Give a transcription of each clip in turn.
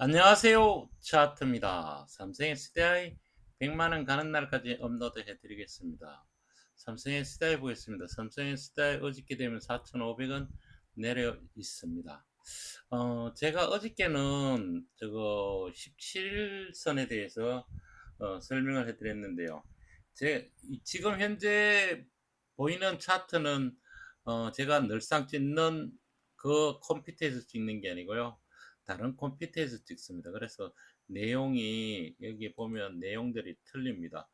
안녕하세요. 차트입니다. 삼성의 SDI 100만 원 가는 날까지 업로드 해드리겠습니다. 삼성의 SDI 보겠습니다. 삼성의 SDI 어저께 되면 4,500원 내려 있습니다. 제가 어저께는 저거 17선에 대해서 설명을 해드렸는데요. 지금 현재 보이는 차트는 제가 늘상 찍는 그 컴퓨터에서 찍는 게 아니고요. 다른 컴퓨터에서 찍습니다. 그래서 내용이 여기 보면 내용들이 틀립니다.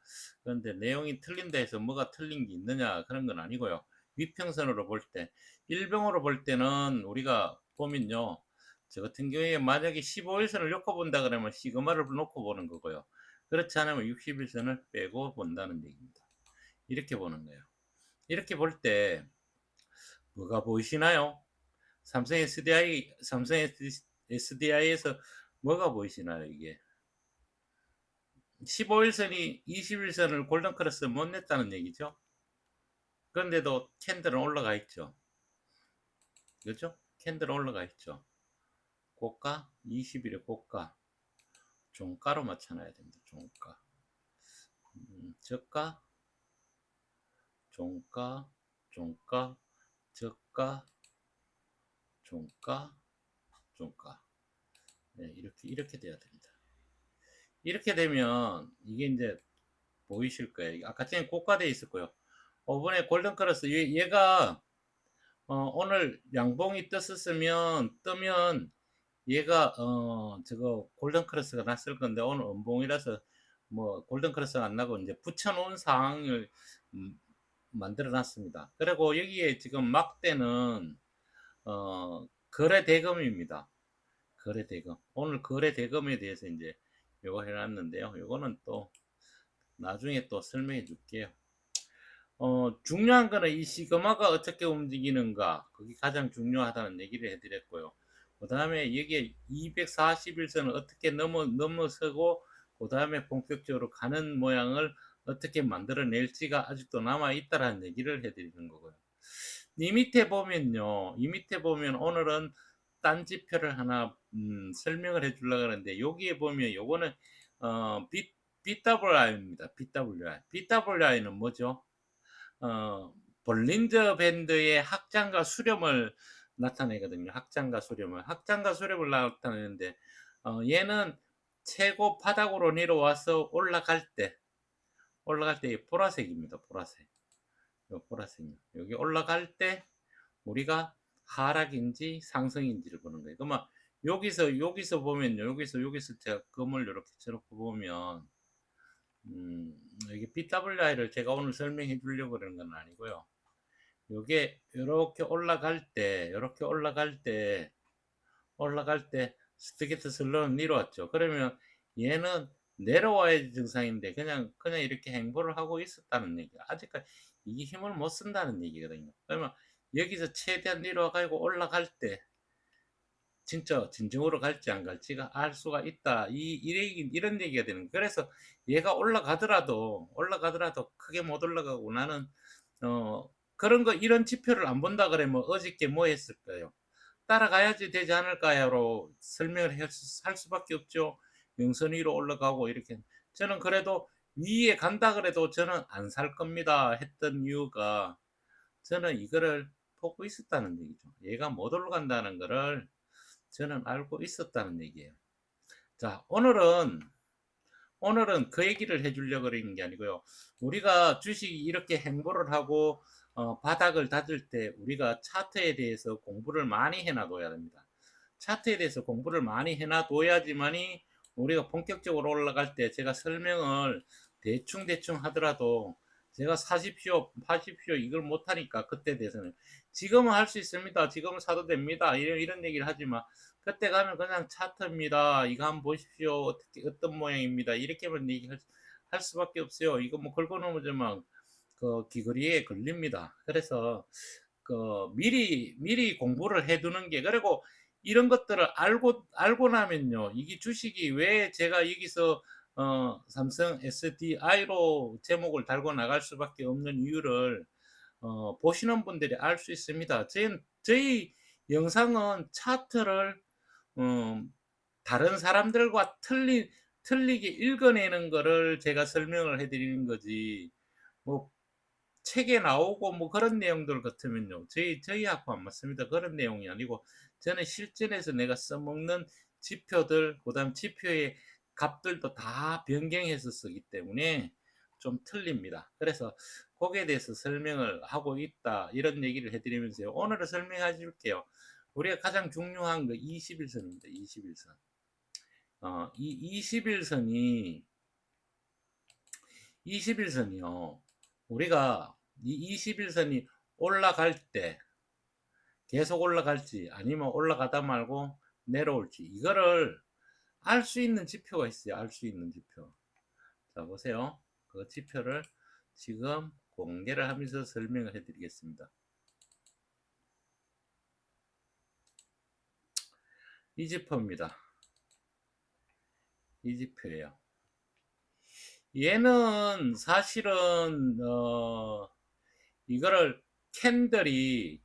그런데 내용이 틀린다 해서 뭐가 틀린 게 있느냐 그런 건 아니고요. 위평선으로 볼 때, 일병으로 볼 때는 우리가 보면요. 저 같은 경우에 만약에 15일선을 놓고 본다 그러면 시그마를 놓고 보는 거고요. 그렇지 않으면 60일선을 빼고 본다는 얘기입니다. 이렇게 보는 거예요. 이렇게 볼 때 뭐가 보이시나요? 삼성 SDI에서 뭐가 보이시나요, 이게? 15일선이 21선을 골든크로스 못 냈다는 얘기죠. 그런데도 캔들은 올라가 있죠. 그렇죠? 캔들은 올라가 있죠. 고가 20일의 고가 종가로 맞춰놔야 됩니다. 종가. 저가, 종가, 종가, 저가, 종가, 종가. 네, 이렇게 돼야 됩니다. 이렇게 되면 이게 이제 보이실 거예요. 아까 전에 고가돼 있을 거예요. 이번에 골든크로스 얘가 오늘 양봉이 뜨면 얘가 저거 골든크로스가 났을 건데 오늘 음봉이라서 뭐 골든크로스가 안 나고 이제 붙여놓은 상황을 음, 만들어 놨습니다. 그리고 여기에 지금 막대는 거래 대금입니다. 거래 대금. 오늘 거래 대금에 대해서 이제 요거 해놨는데요. 요거는 또 나중에 또 설명해 줄게요. 중요한 거는 이 시그마가 어떻게 움직이는가, 그게 가장 중요하다는 얘기를 해드렸고요. 그 다음에 여기에 241선을 어떻게 넘어서고, 그 다음에 본격적으로 가는 모양을 어떻게 만들어낼지가 아직도 남아있다라는 얘기를 해드리는 거고요. 이 밑에 보면요, 이 밑에 보면 오늘은 딴지표를 하나 설명을 해주려고 하는데, 여기에 보면 요거는 BWI입니다. BWI. BWI는 뭐죠? 볼린저 밴드의 확장과 수렴을 나타내거든요. 확장과 수렴을 나타내는데, 얘는 최고 바닥으로 내려와서 올라갈 때 보라색입니다. 보라색. 보라색. 여기 올라갈 때 우리가 하락인지 상승인지를 보는 거예요. 그러면 여기서 보면요. 여기서 제가 금을 이렇게 쳐놓고 보면, 이게 BWI를 제가 오늘 설명해 주려고 그러는 건 아니고요. 요게 이렇게 올라갈 때 스트레이트 슬로는 내려왔죠. 그러면 얘는 내려와야지 정상인데 그냥 이렇게 행보를 하고 있었다는 얘기가 아직까지 이게 힘을 못 쓴다는 얘기거든요. 그러면 여기서 최대한 내려와 가지고 올라갈 때 진짜 진정으로 갈지 안 갈지가 알 수가 있다. 이런 얘기가 되는 거예요. 그래서 얘가 올라가더라도 크게 못 올라가고 나는 그런 거 이런 지표를 안 본다 그러면 어저께 뭐 했을까요? 따라가야지 되지 않을까요로 설명을 할 수밖에 없죠. 영선 위로 올라가고 이렇게. 저는 그래도 위에 간다 그래도 저는 안 살 겁니다 했던 이유가 저는 이거를 보고 있었다는 얘기죠. 얘가 못 올라간다는 거를 저는 알고 있었다는 얘기예요. 자, 오늘은 그 얘기를 해주려고 그러는 게 아니고요. 우리가 주식이 이렇게 행보를 하고 바닥을 다질 때 우리가 차트에 대해서 공부를 많이 해놔둬야 됩니다. 차트에 대해서 공부를 많이 해놔둬야지만이 우리가 본격적으로 올라갈 때 제가 설명을 대충 하더라도 제가 사십시오, 파십시오 이걸 못하니까 그때 대해서는 지금은 할 수 있습니다. 지금은 사도 됩니다. 이런 얘기를 하지만 그때 가면 그냥 차트입니다. 이거 한번 보십시오. 어떤 모양입니다. 이렇게만 할 수밖에 없어요. 이거 뭐 긁어 놓으면 그 귀걸이에 걸립니다. 그래서 그 미리 공부를 해두는 게 그리고 이런 것들을 알고 나면요. 이게 주식이 왜 제가 여기서 삼성 SDI로 제목을 달고 나갈 수밖에 없는 이유를 보시는 분들이 알 수 있습니다. 저희 영상은 차트를 음, 다른 사람들과 틀리게 읽어내는 거를 제가 설명을 해 드리는 거지, 뭐 책에 나오고 뭐 그런 내용들 같으면요, 저희하고 안 맞습니다. 그런 내용이 아니고 저는 실전에서 내가 써먹는 지표들, 그다음 지표의 값들도 다 변경해서 쓰기 때문에 좀 틀립니다. 그래서 거기에 대해서 설명을 하고 있다, 이런 얘기를 해 드리면서요. 오늘은 설명해 줄게요. 우리가 가장 중요한 거 21선입니다. 21선. 이 21선이요. 우리가 이 21선이 올라갈 때 계속 올라갈지 아니면 올라가다 말고 내려올지, 이거를 알 수 있는 지표가 있어요. 알 수 있는 지표. 자, 보세요. 그 지표를 지금 공개를 하면서 설명을 해 드리겠습니다. 이 지표입니다. 이 지표예요. 얘는 사실은 이거를 캔들이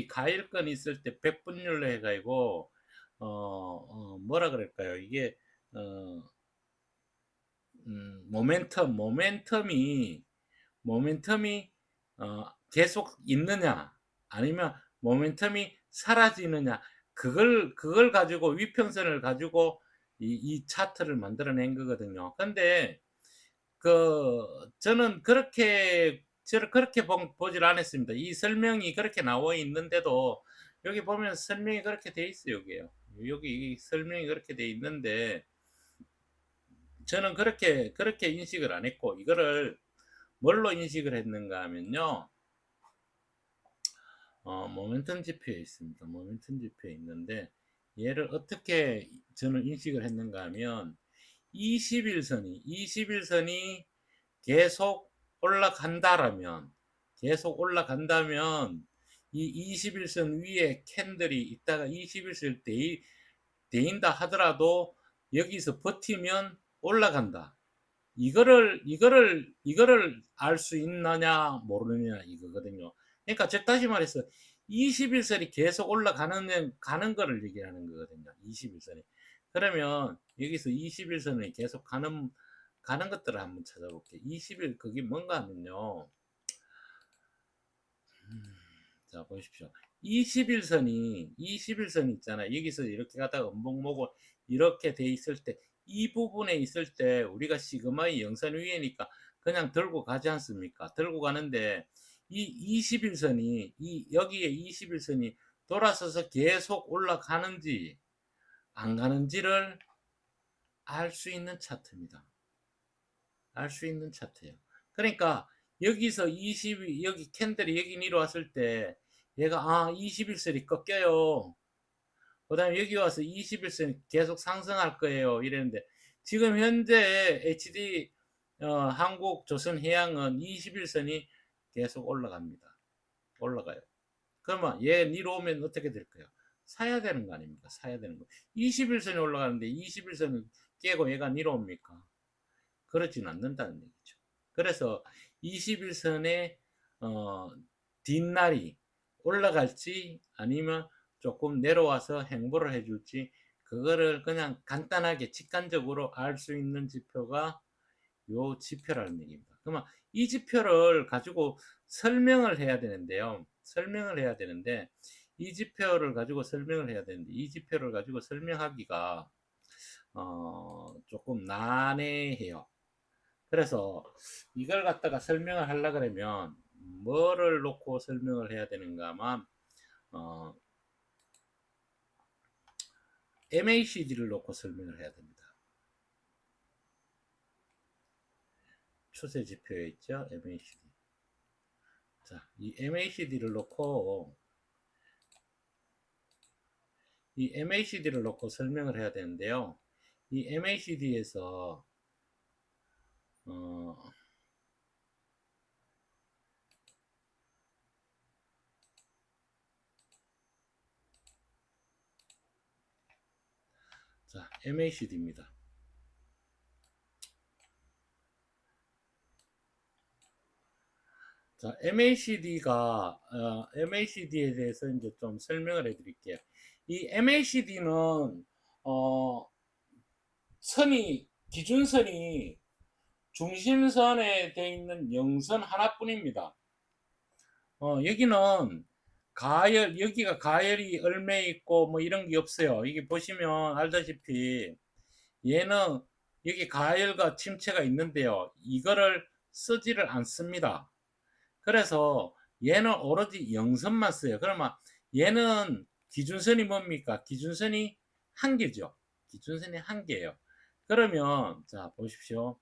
가일권 있을 때 백분율로 해가지고 뭐라 그럴까요? 이게 어, 모멘텀이 계속 있느냐 아니면 모멘텀이 사라지느냐, 그걸 가지고 위평선을 가지고 이 차트를 만들어낸 거거든요. 근데 저는 그렇게 보질 않았습니다. 이 설명이 그렇게 나와 있는데도, 여기 보면 설명이 그렇게 돼 있어요. 여기 설명이 그렇게 돼 있는데, 저는 그렇게 인식을 안 했고, 이거를 뭘로 인식을 했는가 하면요, 모멘텀 지표에 있습니다. 모멘텀 지표에 있는데, 얘를 어떻게 저는 인식을 했는가 하면, 21선이 계속 올라간다면 이 21선 위에 캔들이 있다가 21선 대인다 하더라도 여기서 버티면 올라간다. 이거를 알 수 있느냐 모르느냐 이거거든요. 그러니까 즉 다시 말해서 21선이 계속 가는 거를 얘기하는 거거든요. 21선이. 그러면 여기서 21선이 계속 가는 것들을 한번 찾아볼게요. 20일 그게 뭔가 하면요. 자, 보십시오. 21선이 있잖아. 여기서 이렇게 가다가 음봉목을 이렇게 돼 있을 때, 이 부분에 있을 때 우리가 시그마의 영선 위에니까 그냥 들고 가지 않습니까? 들고 가는데 이 21선이 여기에 21선이 돌아서서 계속 올라가는지 안 가는지를 알 수 있는 차트입니다. 알 수 있는 차트예요. 그러니까 여기서 여기 캔들이 여기 내려왔을 때 얘가 21선이 꺾여요. 그 다음에 여기 와서 21선이 계속 상승할 거예요. 이랬는데 지금 현재 HD 한국조선해양은 21선이 계속 올라가요. 그러면 얘 내려오면 어떻게 될까요? 사야 되는 거 아닙니까? 사야 되는 거. 21선이 올라가는데 21선을 깨고 얘가 내려옵니까? 그렇진 않는다는 얘기죠. 그래서 21선의 뒷날이 올라갈지 아니면 조금 내려와서 행보를 해줄지, 그거를 그냥 간단하게 직관적으로 알 수 있는 지표가 요 지표라는 얘기입니다. 그러면 이 지표를 가지고 설명을 해야 되는데요. 이 지표를 가지고 설명하기가 조금 난해해요. 그래서 이걸 갖다가 설명을 하려 그러면 뭐를 놓고 설명을 해야 되는가 하면 MACD를 놓고 설명을 해야 됩니다. 추세 지표에 있죠, MACD. 자, 이 MACD를 놓고 설명을 해야 되는데요. 이 MACD에서 자, MACD입니다. 자, MACD에 대해서 이제 좀 설명을 해드릴게요. 이 MACD는 선이 기준선이 중심선에 돼 있는 영선 하나뿐입니다. 여기는 가열, 여기가 가열이 얼매 있고 뭐 이런 게 없어요. 이게 보시면 알다시피 얘는 여기 가열과 침체가 있는데요. 이거를 쓰지를 않습니다. 그래서 얘는 오로지 영선만 써요. 그러면 얘는 기준선이 뭡니까? 기준선이 한 개죠. 기준선이 한 개예요. 그러면 자 보십시오.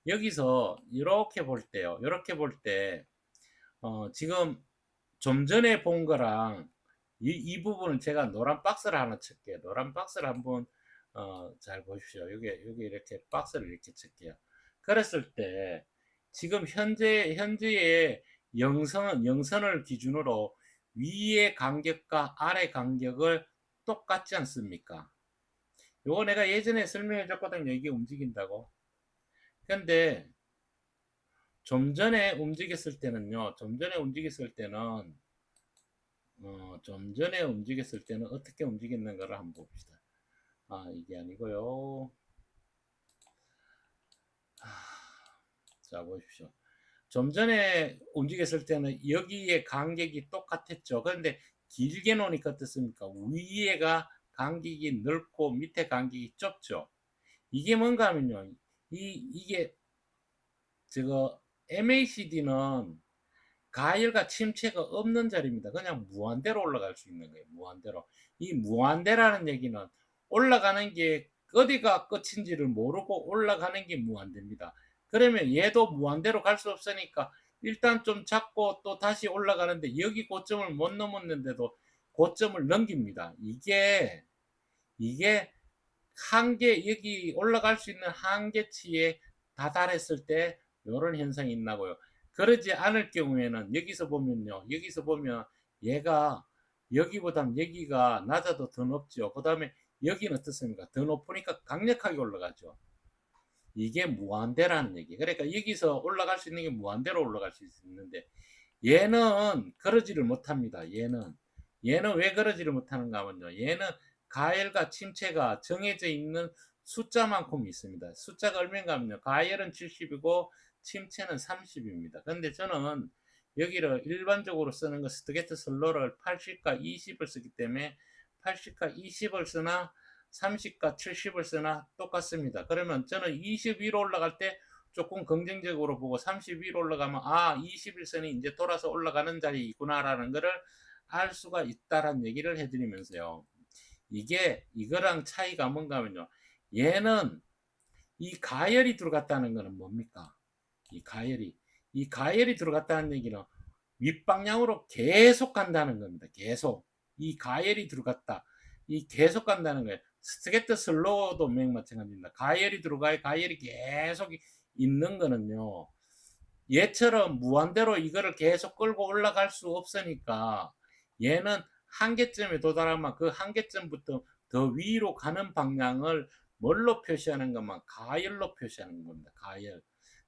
여기서 이렇게 볼 때요. 이렇게 볼 때 지금 좀 전에 본 거랑 이 부분은 제가 노란 박스를 하나 칠게요. 노란 박스를 한번 잘 보십시오. 여기 이렇게 박스를 이렇게 칠게요. 그랬을 때 지금 현재의 영선을 기준으로 위의 간격과 아래 간격을 똑같지 않습니까? 요거 내가 예전에 설명해 줬거든요. 이게 움직인다고. 근데 좀 전에 움직였을 때는요. 좀 전에 움직였을 때는 어떻게 움직였는가를 한번 봅시다. 이게 아니고요. 자, 보십시오. 좀 전에 움직였을 때는 여기에 간격이 똑같았죠. 그런데 길게 놓으니까 어떻습니까? 위에가 간격이 넓고 밑에 간격이 좁죠. 이게 뭔가 하면요. 이게 저거 MACD는 가열과 침체가 없는 자리입니다. 그냥 무한대로 올라갈 수 있는 거예요. 무한대로. 이 무한대라는 얘기는 올라가는 게 어디가 끝인지를 모르고 올라가는 게 무한대입니다. 그러면 얘도 무한대로 갈 수 없으니까 일단 좀 잡고 또 다시 올라가는데 여기 고점을 못 넘었는데도 고점을 넘깁니다. 이게 한계, 여기 올라갈 수 있는 한계치에 다다랐을 때 이런 현상이 있나고요. 그러지 않을 경우에는 여기서 보면요. 여기서 보면 얘가 여기보다 여기가 낮아도 더 높죠. 그 다음에 여기는 어떻습니까? 더 높으니까 강력하게 올라가죠. 이게 무한대라는 얘기. 그러니까 여기서 올라갈 수 있는 게 무한대로 올라갈 수 있는데 얘는 그러지를 못합니다. 얘는 왜 그러지를 못하는가 하면요. 얘는 가열과 침체가 정해져 있는 숫자만큼 있습니다. 숫자가 얼마인가 하면요. 가열은 70이고 침체는 30입니다. 그런데 저는 여기를 일반적으로 쓰는 거 스트게트 슬로를 80과 20을 쓰기 때문에 80과 20을 쓰나 30과 70을 쓰나 똑같습니다. 그러면 저는 20 위로 올라갈 때 조금 긍정적으로 보고 30 위로 올라가면 21선이 이제 돌아서 올라가는 자리에 있구나라는 것을 알 수가 있다라는 얘기를 해드리면서요. 이거랑 차이가 뭔가 하면요. 얘는 이 가열이 들어갔다는 것은 뭡니까? 이 가열이 들어갔다는 얘기는 윗방향으로 계속 간다는 겁니다. 계속. 이 가열이 들어갔다. 이 계속 간다는 거예요. 스트게트 슬로우도 마찬가지입니다. 가열이 들어가야 가열이 계속 있는 거는요. 얘처럼 무한대로 이거를 계속 끌고 올라갈 수 없으니까 얘는 한계점에 도달하면 그 한계점부터 더 위로 가는 방향을 뭘로 표시하는 것만 가열로 표시하는 겁니다. 가열.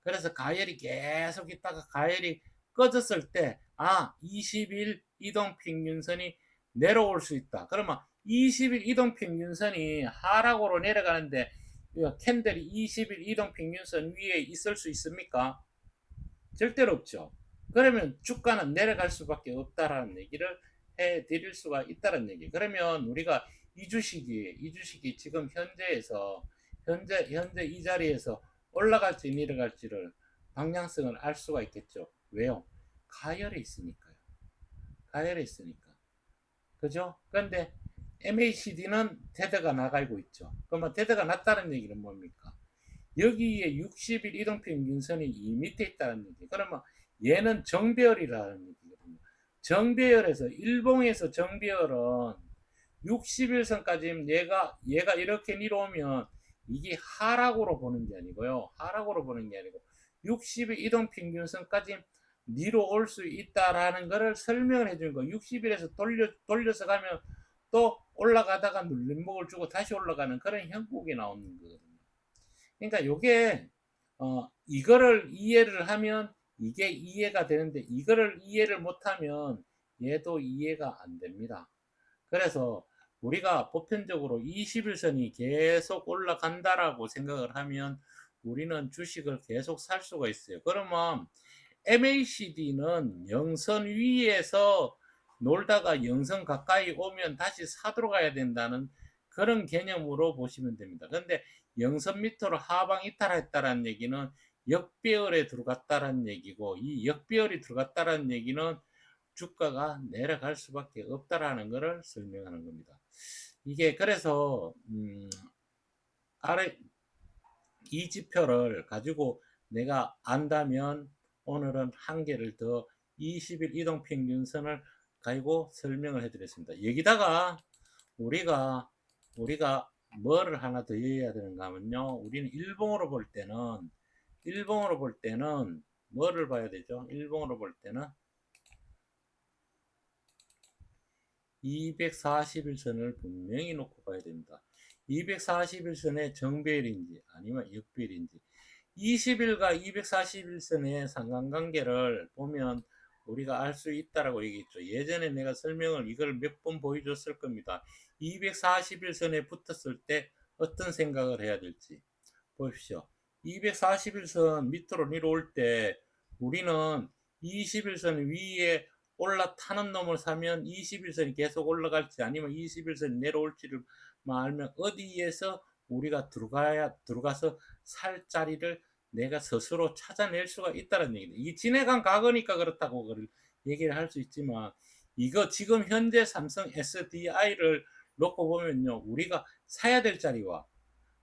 그래서 가열이 계속 있다가 가열이 꺼졌을 때 20일 이동평균선이 내려올 수 있다. 그러면 20일 이동평균선이 하락으로 내려가는데 캔들이 20일 이동평균선 위에 있을 수 있습니까? 절대로 없죠. 그러면 주가는 내려갈 수밖에 없다라는 얘기를 해 드릴 수가 있다는 얘기. 그러면 우리가 이 주식이 지금 현재 이 자리에서 올라갈지 내려갈지를 방향성을 알 수가 있겠죠. 왜요? 가열에 있으니까요. 가열에 있으니까. 그죠? 그런데 MACD는 테드가 나가고 있죠. 그러면 테드가 낮다는 얘기는 뭡니까? 여기에 60일 이동평균선이 이 밑에 있다는 얘기. 그러면 얘는 정배열이라는 얘기거든요. 정배열에서 일봉에서 정배열은 60일선까지 얘가 이렇게 내려오면 이게 하락으로 보는 게 아니고요. 하락으로 보는 게 아니고 60일 이동평균선까지 내려올 수 있다라는 것을 설명을 해주는 거. 60일에서 돌려서 가면 또 올라가다가 눌림목을 주고 다시 올라가는 그런 형국이 나오는 거거든요. 그러니까 요게 이거를 이해를 하면 이게 이해가 되는데 이거를 이해를 못하면 얘도 이해가 안 됩니다. 그래서 우리가 보편적으로 21선이 계속 올라간다라고 생각을 하면 우리는 주식을 계속 살 수가 있어요. 그러면 MACD는 영선 위에서 놀다가 영선 가까이 오면 다시 사들어 가야 된다는 그런 개념으로 보시면 됩니다. 근데 영선 밑으로 하방 이탈했다라는 얘기는 역배열에 들어갔다라는 얘기고, 이 역배열이 들어갔다라는 얘기는 주가가 내려갈 수밖에 없다라는 것을 설명하는 겁니다. 이게 그래서 아래 이 지표를 가지고 내가 안다면 오늘은 한 개를 더 20일 이동평균선을 가지고 설명을 해드렸습니다. 여기다가 우리가 뭐를 하나 더 해야 되는가 하면요. 우리는 일봉으로 볼 때는 뭐를 봐야 되죠? 일봉으로 볼 때는 241선을 분명히 놓고 봐야 됩니다. 241선의 정배열인지 아니면 역배열인지 20일과 241선의 상관관계를 보면 우리가 알 수 있다라고 얘기했죠. 예전에 내가 설명을 이걸 몇 번 보여줬을 겁니다. 241선에 붙었을 때 어떤 생각을 해야 될지 보십시오. 241선 밑으로 내려올 때 우리는 21선 위에 올라타는 놈을 사면 21선이 계속 올라갈지 아니면 21선이 내려올지를 알면 어디에서 우리가 들어가서 살 자리를 내가 스스로 찾아낼 수가 있다는 얘기입니다. 이 진해간 과거니까 그렇다고 얘기를 할 수 있지만 이거 지금 현재 삼성 SDI를 놓고 보면요. 우리가 사야 될 자리와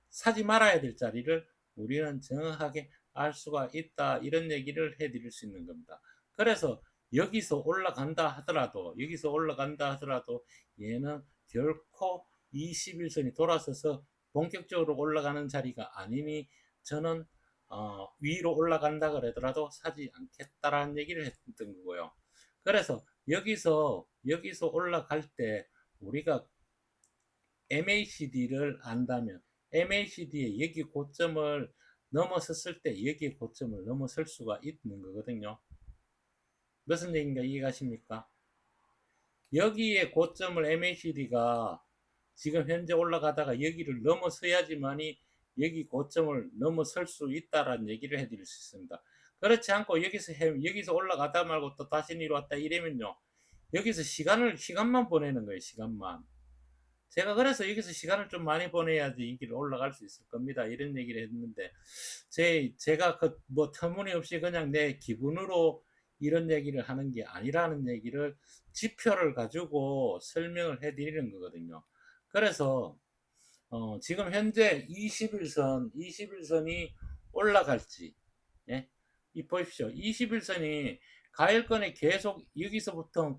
사지 말아야 될 자리를 우리는 정확하게 알 수가 있다. 이런 얘기를 해드릴 수 있는 겁니다. 그래서 여기서 올라간다 하더라도 얘는 결코 21선이 돌아서서 본격적으로 올라가는 자리가 아니니 저는 위로 올라간다 그러더라도 사지 않겠다라는 얘기를 했던 거고요. 그래서 여기서 올라갈 때 우리가 MACD를 안다면 MACD의 여기 고점을 넘어섰을 때 여기 고점을 넘어설 수가 있는 거거든요. 무슨 얘기인가 이해가십니까? 여기에 고점을 MACD가 지금 현재 올라가다가 여기를 넘어서야지만이 여기 고점을 넘어설 수 있다라는 얘기를 해드릴 수 있습니다. 그렇지 않고 여기서 올라가다 말고 또 다시 내려왔다 이러면요. 여기서 시간만 보내는 거예요. 시간만. 제가 그래서 여기서 시간을 좀 많이 보내야지 이 길을 올라갈 수 있을 겁니다. 이런 얘기를 했는데, 제가 뭐 터무니없이 그냥 내 기분으로 이런 얘기를 하는 게 아니라는 얘기를 지표를 가지고 설명을 해 드리는 거거든요. 그래서, 지금 현재 21선이 올라갈지, 예? 보십시오. 21선이 가열권에 계속 여기서부터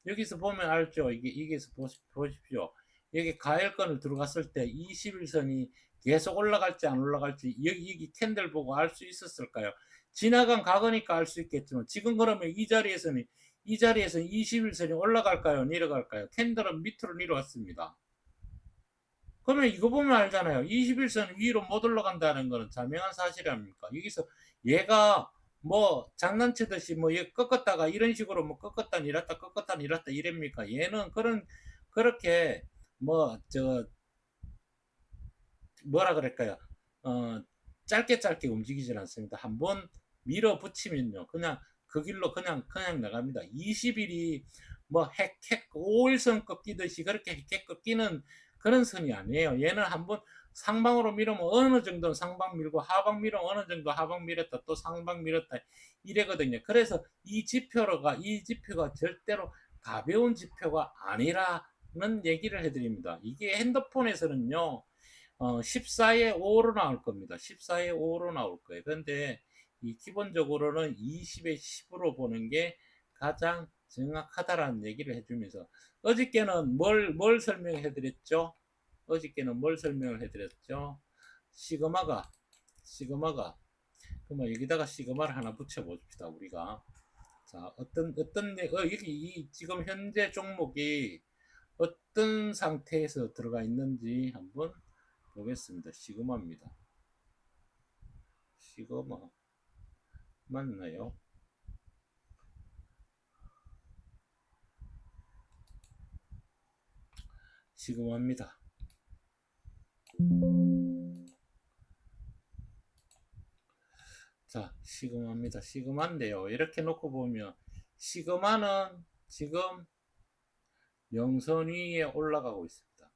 여기서 보면 알죠. 이게서 보십시오. 여기 가열권을 들어갔을 때 21선이 계속 올라갈지 안 올라갈지 여기 캔들 보고 알 수 있었을까요? 지나간 과거니까 알 수 있겠지만 지금 그러면 이 자리에서는 21선이 올라갈까요? 내려갈까요? 캔들은 밑으로 내려왔습니다. 그러면 이거 보면 알잖아요. 21선 위로 못 올라간다는 거는 자명한 사실 아닙니까? 여기서 얘가 뭐 장난치듯이 뭐 얘 꺾었다가 이런 식으로 뭐 꺾었다 내렸다 이랍니까? 얘는 그렇게 뭐 뭐라 그럴까요? 어 짧게 움직이질 않습니다. 한번 밀어붙이면요. 그냥 그 길로 그냥 나갑니다. 20일이 뭐 핵 5일선 꺾이듯이 그렇게 핵 꺾이는 그런 선이 아니에요. 얘는 한번 상방으로 밀으면 어느 정도 상방 밀고 하방 밀으면 어느 정도 하방 밀었다 또 상방 밀었다 이래거든요. 그래서 이 지표가 절대로 가벼운 지표가 아니라는 얘기를 해드립니다. 이게 핸드폰에서는요. 14에 5로 나올 겁니다. 14에 5로 나올 거예요. 근데 이 기본적으로는 20에 10으로 보는 게 가장 정확하다라는 얘기를 해주면서 어저께는 뭘 설명해 드렸죠? 시그마가 그러면 여기다가 시그마를 하나 붙여 봅시다. 우리가 자 여기 지금 현재 종목이 어떤 상태에서 들어가 있는지 한번 보겠습니다. 시그마입니다. 시그마 맞나요? 시그마입니다. 자, 시그마입니다. 시그마인데요. 이렇게 놓고 보면 시그마는 지금 영선 위에 올라가고 있습니다.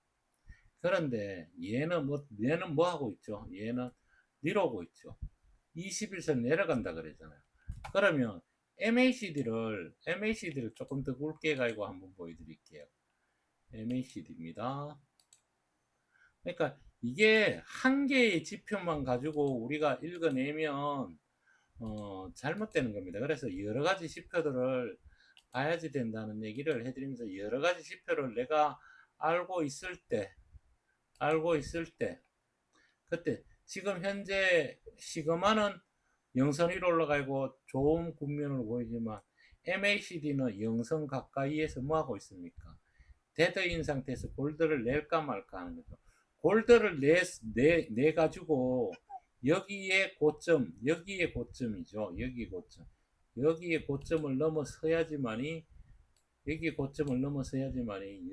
그런데 얘는 뭐 하고 있죠? 얘는 내려오고 있죠. 21선 내려간다 그랬잖아요. 그러면 MACD를 조금 더 굵게 가지고 한번 보여드릴게요. MACD입니다. 그러니까 이게 한 개의 지표만 가지고 우리가 읽어내면 잘못되는 겁니다. 그래서 여러 가지 지표들을 봐야지 된다는 얘기를 해드리면서 여러 가지 지표를 내가 알고 있을 때 그때 지금 현재 시그마는 영선 위로 올라가고 좋은 국면으로 보이지만 MACD는 영선 가까이에서 뭐 하고 있습니까? 데드인 상태에서 골드를 낼까 말까 하는 거죠. 골드를 내 가지고 여기에 고점이죠. 여기에 고점을 넘어서야지만이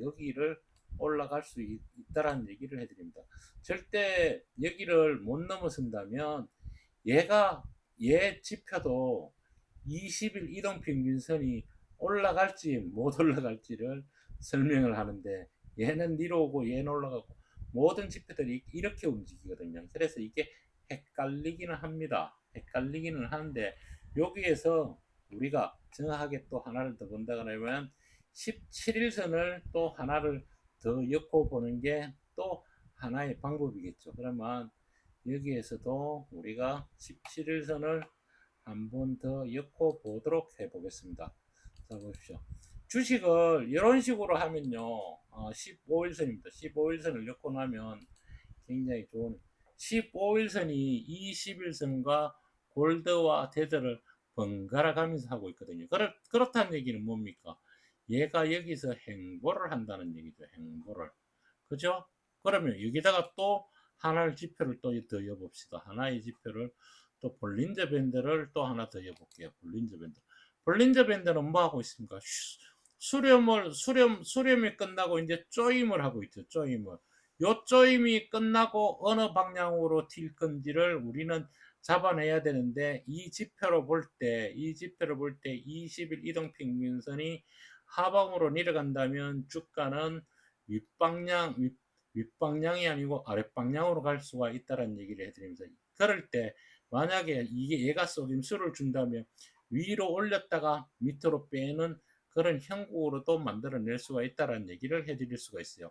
여기를 올라갈 수 있다라는 얘기를 해드립니다. 절대 여기를 못 넘어선다면 얘 지표도 20일 이동평균선이 올라갈지 못 올라갈지를 설명을 하는데 얘는 내려오고 얘는 올라가고 모든 지표들이 이렇게 움직이거든요. 그래서 이게 헷갈리기는 합니다. 헷갈리기는 하는데 여기에서 우리가 정확하게 또 하나를 더 본다 그러면 17일선을 또 하나를 더 엮어 보는 게 또 하나의 방법이겠죠. 그러면 여기에서도 우리가 17일선을 한번 더 엮어 보도록 해 보겠습니다. 자, 보십시오. 주식을 이런 식으로 하면요, 15일선입니다. 15일선을 엮고 나면 굉장히 좋은 15일선이 21선과 골드와 데드를 번갈아 가면서 하고 있거든요. 그렇다는 얘기는 뭡니까? 얘가 여기서 행보를 한다는 얘기죠. 행보를. 그죠? 그러면 여기다가 또 하나의 지표를 또 더 여봅시다. 하나의 지표를 또 볼린저 밴드를 또 하나 더 여볼게요. 볼린저 밴드는 뭐 하고 있습니까? 수렴이 끝나고 이제 조임을 하고 있죠. 조임을. 요 조임이 끝나고 어느 방향으로 튈 건지를 우리는 잡아내야 되는데 이 지표로 볼 때 20일 이동평균선이 하방으로 내려간다면 주가는 윗방향이 아니고 아랫방향으로 갈 수가 있다는 얘기를 해드립니다. 그럴 때 만약에 이게 얘가 쏘임수를 준다면 위로 올렸다가 밑으로 빼는 그런 형국으로도 만들어낼 수가 있다는 얘기를 해드릴 수가 있어요.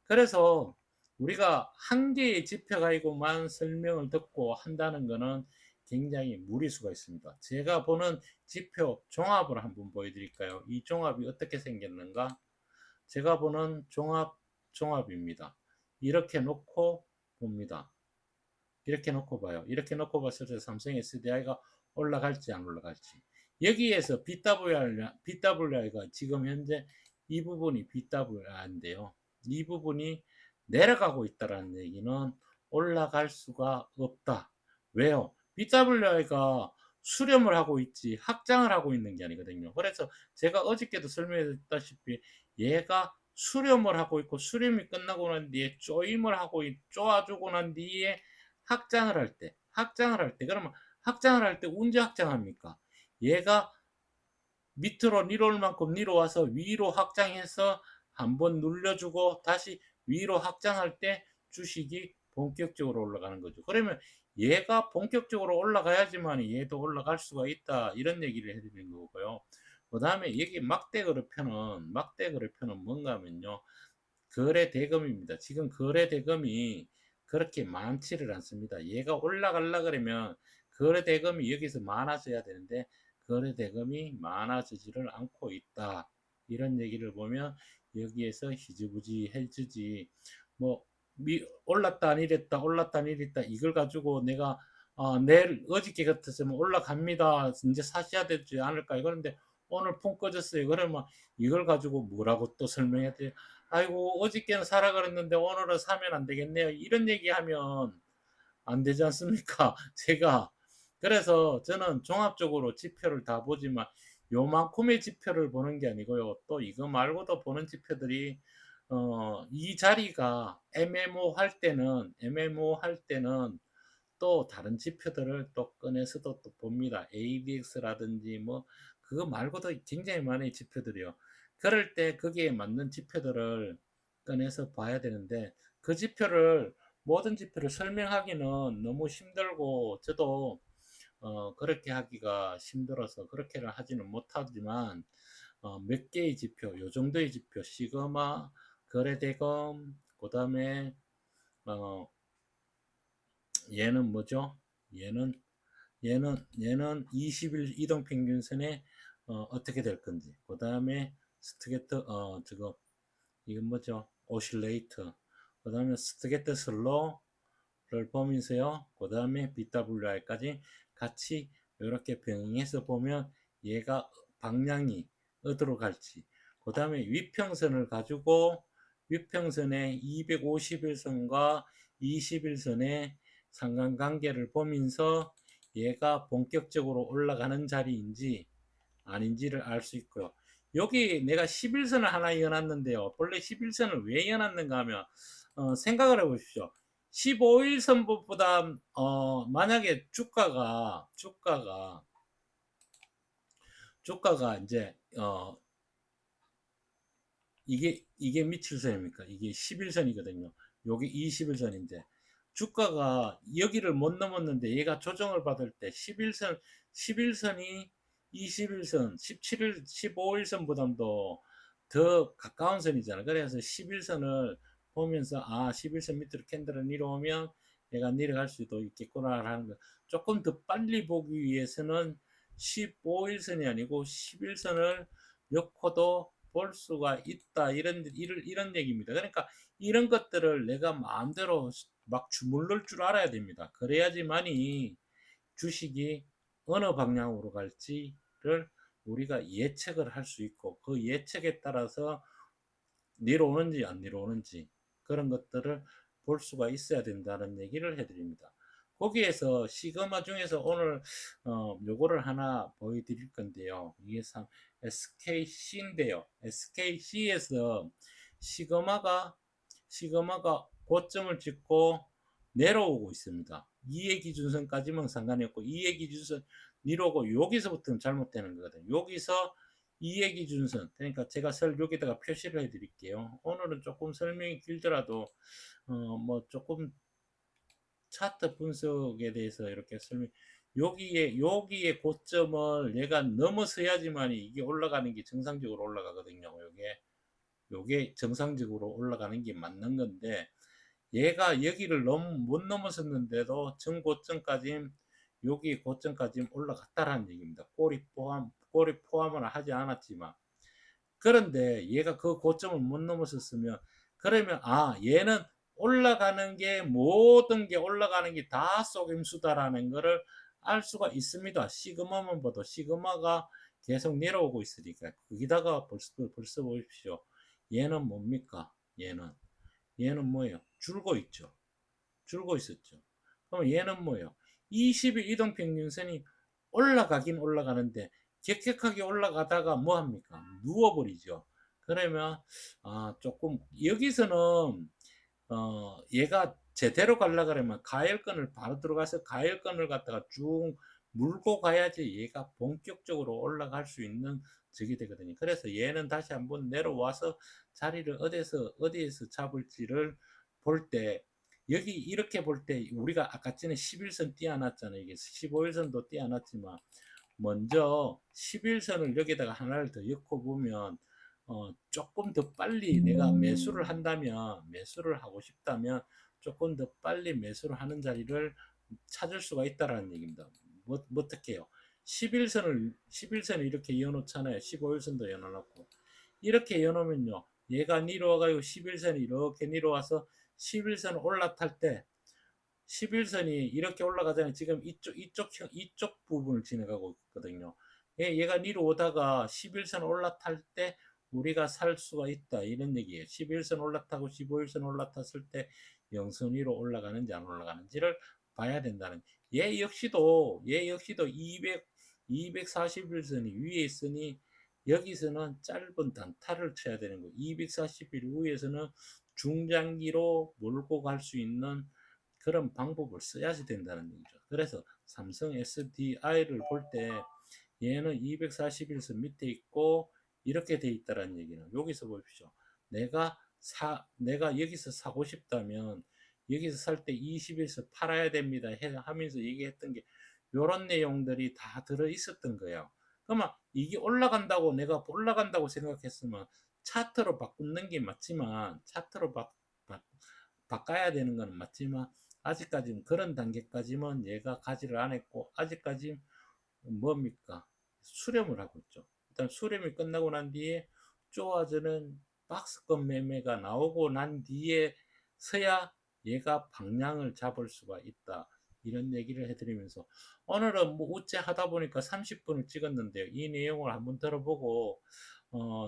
그래서 우리가 한 개의 지표 가지고만 설명을 듣고 한다는 것은 굉장히 무리수가 있습니다. 제가 보는 지표 종합을 한번 보여드릴까요? 이 종합이 어떻게 생겼는가? 제가 보는 종합입니다. 이렇게 놓고 봅니다. 이렇게 놓고 봐요. 이렇게 놓고 봤을 때 삼성 SDI가 올라갈지 안 올라갈지. 여기에서 BWI가 지금 현재 이 부분이 BWI인데요. 이 부분이 내려가고 있다는 얘기는 올라갈 수가 없다. 왜요? BWI가 수렴을 하고 있지 확장을 하고 있는 게 아니거든요. 그래서 제가 어저께도 설명했다시피 얘가 수렴을 하고 있고 수렴이 끝나고 난 뒤에 쪼아주고 난 뒤에 확장을 할 때 그러면 확장을 할 때 언제 확장합니까? 얘가 밑으로 내려올 만큼 내려와서 위로 확장해서 한번 눌려주고 다시 위로 확장할 때 주식이 본격적으로 올라가는 거죠. 그러면 얘가 본격적으로 올라가야지만 얘도 올라갈 수가 있다. 이런 얘기를 해드리는 거고요. 그 다음에 여기 막대 그래프는 뭔가 하면요. 거래 대금입니다. 지금 거래 대금이 그렇게 많지를 않습니다. 얘가 올라가려 그러면 거래 대금이 여기서 많아져야 되는데 거래 대금이 많아지지를 않고 있다. 이런 얘기를 보면 여기에서 희지부지 해지지 뭐 올랐다 내렸다 이걸 가지고 내가 내일 어저께 같았으면 올라갑니다. 이제 사셔야 되지 않을까 그런데 오늘 พุ่ 꺼졌어요. 그러면 이걸 가지고 뭐라고 또 설명해야 돼? 아이고 어저께는 사라 그랬는데 오늘은 사면 안 되겠네요. 이런 얘기하면 안 되지 않습니까? 제가 그래서 저는 종합적으로 지표를 다 보지만 요만큼의 지표를 보는 게 아니고요. 또 이거 말고도 보는 지표들이 이 자리가 애매모호할 때는 또 다른 지표들을 또 꺼내서도 또 봅니다. ADX라든지 뭐 그거 말고도 굉장히 많은 지표들이요. 그럴 때 거기에 맞는 지표들을 꺼내서 봐야 되는데 그 지표를 모든 지표를 설명하기는 너무 힘들고 저도 그렇게 하기가 힘들어서 그렇게는 하지는 못하지만 몇 개의 지표, 요 정도의 지표, 시그마, 거래대금, 그 다음에 어, 얘는 뭐죠? 얘는 얘는 20일 이동평균선에 어떻게 될 건지. 그 다음에 스트게트 저거 이건 뭐죠? 오실레이터. 그 다음에 스트게트 슬로우를 보면서요. 그 다음에 BWR까지 같이 이렇게 병행해서 보면 얘가 방향이 어디로 갈지. 그 다음에 위평선을 가지고 위평선의 251선과 21선의 상관관계를 보면서 얘가 본격적으로 올라가는 자리인지 아닌지를 알 수 있고요. 여기 내가 11선을 하나 이어놨는데요. 원래 11선을 왜 이어놨는가 하면 생각을 해보십시오. 15일선보다 만약에 주가가 이제 이게 며칠 선입니까? 이게 11선이거든요. 요게 21선인데 주가가 여기를 못 넘었는데 얘가 조정을 받을 때 11선이 21선, 17일, 15일선보다도 더 가까운 선이잖아. 그래서 11선을 보면서 11선 밑으로 캔들을 내려오면 얘가 내려갈 수도 있겠구나 하는 거. 조금 더 빨리 보기 위해서는 15일선이 아니고 11선을 엮어도 볼 수가 있다. 이런 얘기입니다. 그러니까 이런 것들을 내가 마음대로 막 주물를 줄 알아야 됩니다. 그래야지만이 주식이 어느 방향으로 갈지를 우리가 예측을 할 수 있고 그 예측에 따라서 내려오는지 안 내려오는지 그런 것들을 볼 수가 있어야 된다는 얘기를 해드립니다. 거기에서 시그마 중에서 오늘 요거를 하나 보여드릴 건데요. 이게 SKC인데요. SKC에서 시그마가 고점을 찍고 내려오고 있습니다. 2의 기준선까지만 상관이 없고 2의 기준선 내려오고 여기서부터는 잘못되는 거거든요. 여기서 2의 기준선 그러니까 제가 여기다가 표시를 해 드릴게요. 오늘은 조금 설명이 길더라도 뭐 조금 차트 분석에 대해서 이렇게 여기에 고점을 얘가 넘어서야지만 이게 올라가는 게 정상적으로 올라가거든요. 요게 정상적으로 올라가는 게 맞는 건데 얘가 여기를 못 넘어섰는데도 전고점까지 여기 고점까지 올라갔다라는 얘기입니다. 꼬리 포함은 하지 않았지만 그런데 얘가 그 고점을 못 넘어섰으면 그러면 얘는 올라가는 게 모든 게 올라가는 게 다 속임수다라는 거를 알 수가 있습니다. 시그마만 봐도 시그마가 계속 내려오고 있으니까 거기다가 벌써 보십시오. 얘는 뭡니까? 얘는 뭐예요? 줄고 있죠. 줄고 있었죠. 그럼 얘는 뭐예요? 20일 이동평균선이 올라가긴 올라가는데 격격하게 올라가다가 뭐 합니까? 누워버리죠. 그러면 조금 여기서는 얘가 제대로 가려 그러면 가열권을 바로 들어가서 가열권을 갖다가 쭉 물고 가야지 얘가 본격적으로 올라갈 수 있는 적이 되거든요. 그래서 얘는 다시 한번 내려와서 자리를 어디에서 잡을지를 볼 때 여기 이렇게 볼 때 우리가 아까 전에 11선 띄어놨잖아요. 이게 15일선도 띄어놨지만 먼저 11선을 여기다가 하나를 더 엮어 보면 조금 더 빨리 내가 매수를 하고 싶다면 조금 더 빨리 매수를 하는 자리를 찾을 수가 있다라는 얘기입니다. 어떻게 해요? 11선을 이렇게 이어놓잖아요. 15일선도 이어놓고 이렇게 이어놓으면요. 얘가 내려와가지고 11선이 이렇게 내려와서 11선 올라탈 때 11선이 이렇게 올라가잖아요. 지금 이쪽 부분을 지나가고 있거든요. 얘가 내려오다가 11선 올라탈 때 우리가 살 수가 있다. 이런 얘기예요. 11선 올라타고 15일선 올라탔을 때 영선 위로 올라가는지 안 올라가는지를 봐야 된다는. 얘 역시도 241선이 위에 있으니 여기서는 짧은 단타를 쳐야 되는 거예요. 240일 후에서는 중장기로 몰고 갈 수 있는 그런 방법을 써야지 된다는 얘기죠. 그래서 삼성 SDI를 볼 때 얘는 240일선 밑에 있고 이렇게 돼 있다라는 얘기는 여기서 보십시오. 내가 여기서 사고 싶다면 여기서 살 때 20일선 팔아야 됩니다 하면서 얘기했던 게 요런 내용들이 다 들어 있었던 거예요. 그러면 이게 내가 올라간다고 생각했으면 차트로 바꾸는 게 맞지만 바꿔야 되는 건 맞지만 아직까지는 그런 단계까지는 얘가 가지를 안 했고 아직까지 뭡니까? 수렴을 하고 있죠. 일단 수렴이 끝나고 난 뒤에 쪼아지는 박스권 매매가 나오고 난 뒤에서야 얘가 방향을 잡을 수가 있다. 이런 얘기를 해드리면서 오늘은 뭐 우째 하다 보니까 30분을 찍었는데요. 이 내용을 한번 들어보고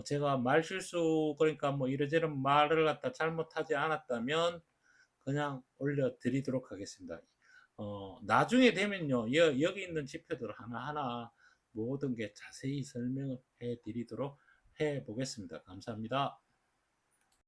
제가 말 실수 그러니까 뭐 이러저런 말을 갖다 잘못하지 않았다면 그냥 올려드리도록 하겠습니다. 나중에 되면요, 여기 있는 지표들 하나하나 모든 게 자세히 설명을 해드리도록 해보겠습니다. 감사합니다.